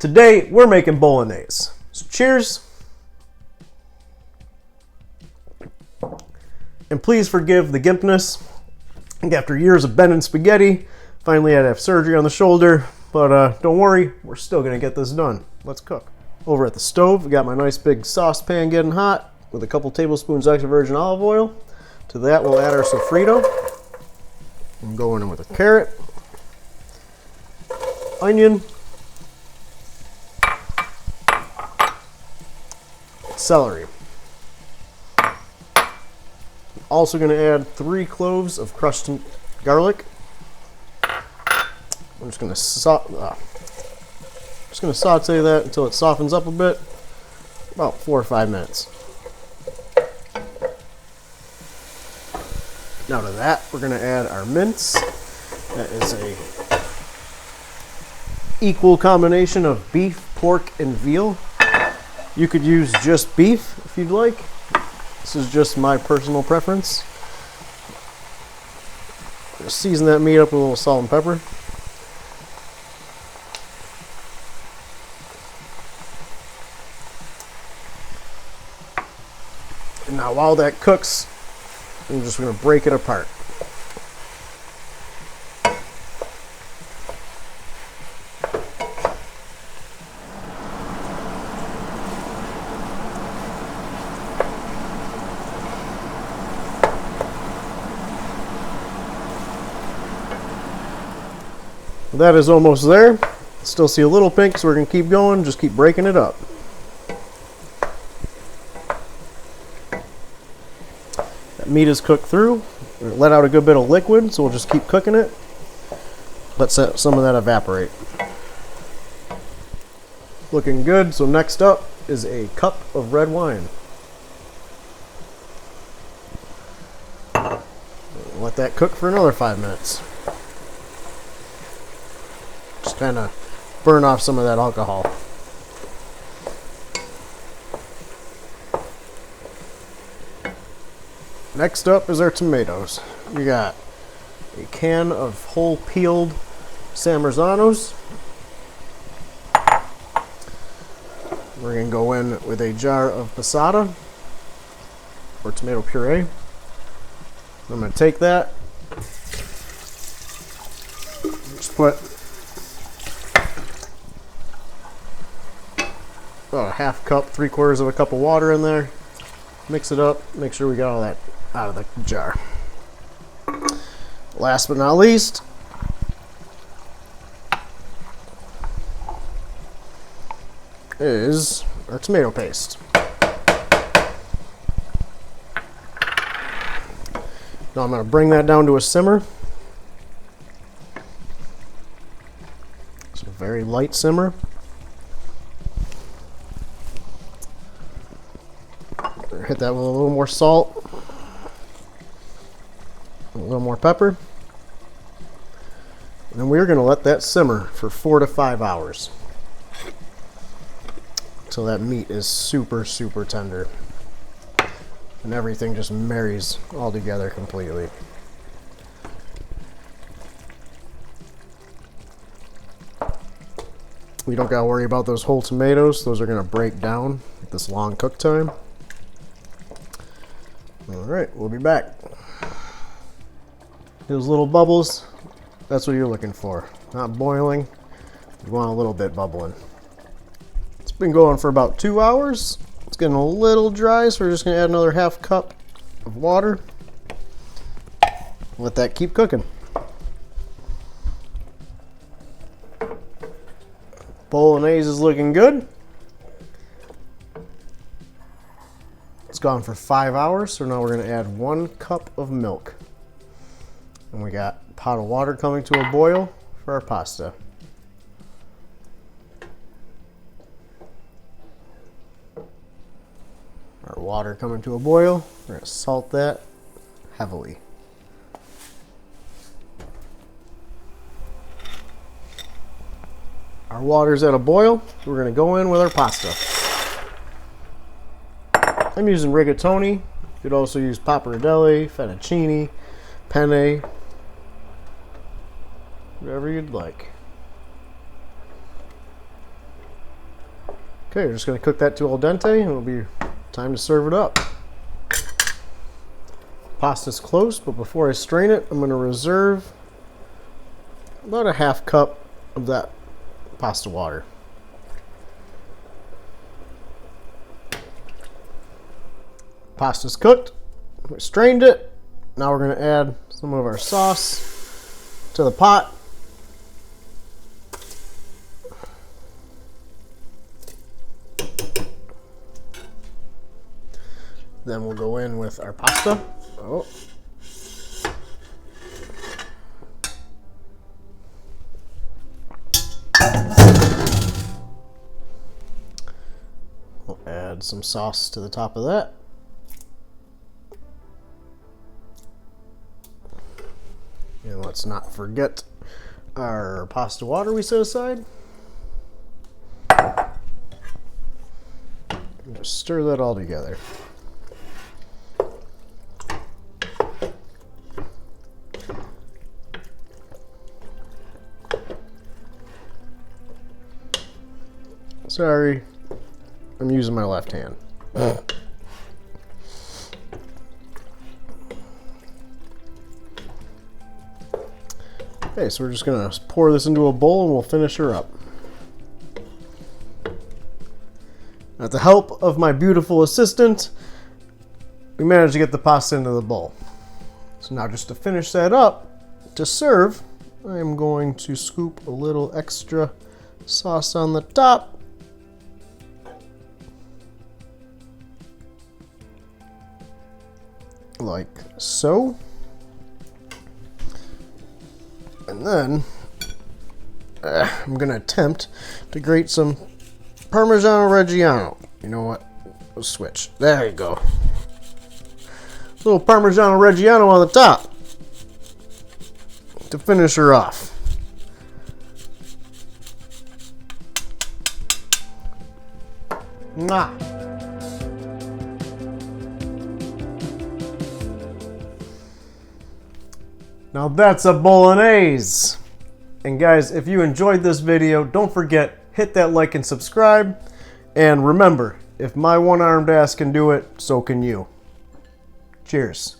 Today we're making bolognese. So cheers. And please forgive the gimpness. I think after years of bending spaghetti, finally I had to have surgery on the shoulder. But don't worry, we're still gonna get this done. Let's cook. Over at the stove, we got my nice big saucepan getting hot with a couple tablespoons extra virgin olive oil. To that we'll add our sofrito. I'm going in with a carrot, onion, celery. Also going to add 3 cloves of crushed garlic. I'm just going to saute that until it softens up a bit, about 4 or 5 minutes. Now to that, we're going to add our mince. That is a equal combination of beef, pork, and veal. You could use just beef if you'd like. This is just my personal preference. Just season that meat up with a little salt and pepper. And now while that cooks, I'm just going to break it apart. That is almost there. Still see a little pink, so we're going to keep going. Just keep breaking it up. That meat is cooked through. It let out a good bit of liquid, so we'll just keep cooking it. Let some of that evaporate. Looking good. So next up is a cup of red wine. Let that cook for another 5 minutes. Just kind of burn off some of that alcohol. Next up is our tomatoes. We got a can of whole peeled parmesanos. We're going to go in with a jar of passata or tomato puree. I'm going to take that, just put about a half cup, 3/4 of a cup of water in there. Mix it up, make sure we got all that out of the jar. Last but not least, is our tomato paste. Now I'm going to bring that down to a simmer. It's a very light simmer. Hit that with a little more salt, a little more pepper, and then we're going to let that simmer for 4 to 5 hours until that meat is super tender and everything just marries all together completely. We don't got to worry about those whole tomatoes. Those are going to break down at this long cook time. Alright, we'll be back. Those little bubbles, that's what you're looking for. Not boiling, you want a little bit bubbling. It's been going for about 2 hours. It's getting a little dry, so we're just going to add another half cup of water. Let that keep cooking. Bolognese is looking good. It's gone for 5 hours, so now we're going to add 1 cup of milk. And we got a pot of water coming to a boil for our pasta. Our water coming to a boil. We're going to salt that heavily. Our water's at a boil. We're going to go in with our pasta. I'm using rigatoni. You could also use pappardelle, fettuccine, penne, whatever you'd like. Okay, we're just going to cook that to al dente, and it'll be time to serve it up. Pasta's close, but before I strain it, I'm going to reserve about a half cup of that pasta water. Pasta's cooked. We strained it. Now we're going to add some of our sauce to the pot. Then we'll go in with our pasta. Oh. We'll add some sauce to the top of that. And let's not forget our pasta water we set aside. And just stir that all together. Sorry, I'm using my left hand. Okay, so we're just gonna pour this into a bowl and we'll finish her up. With the help of my beautiful assistant, we managed to get the pasta into the bowl. So now just to finish that up, to serve, I'm going to scoop a little extra sauce on the top. Like so. And then I'm gonna attempt to grate some Parmesan Reggiano. You know what? We'll switch. There you go. A little Parmesan Reggiano on the top to finish her off. Mwah. Now that's a bolognese. And guys, if you enjoyed this video, don't forget, hit that like and subscribe. And remember, if my one-armed ass can do it, so can you. Cheers.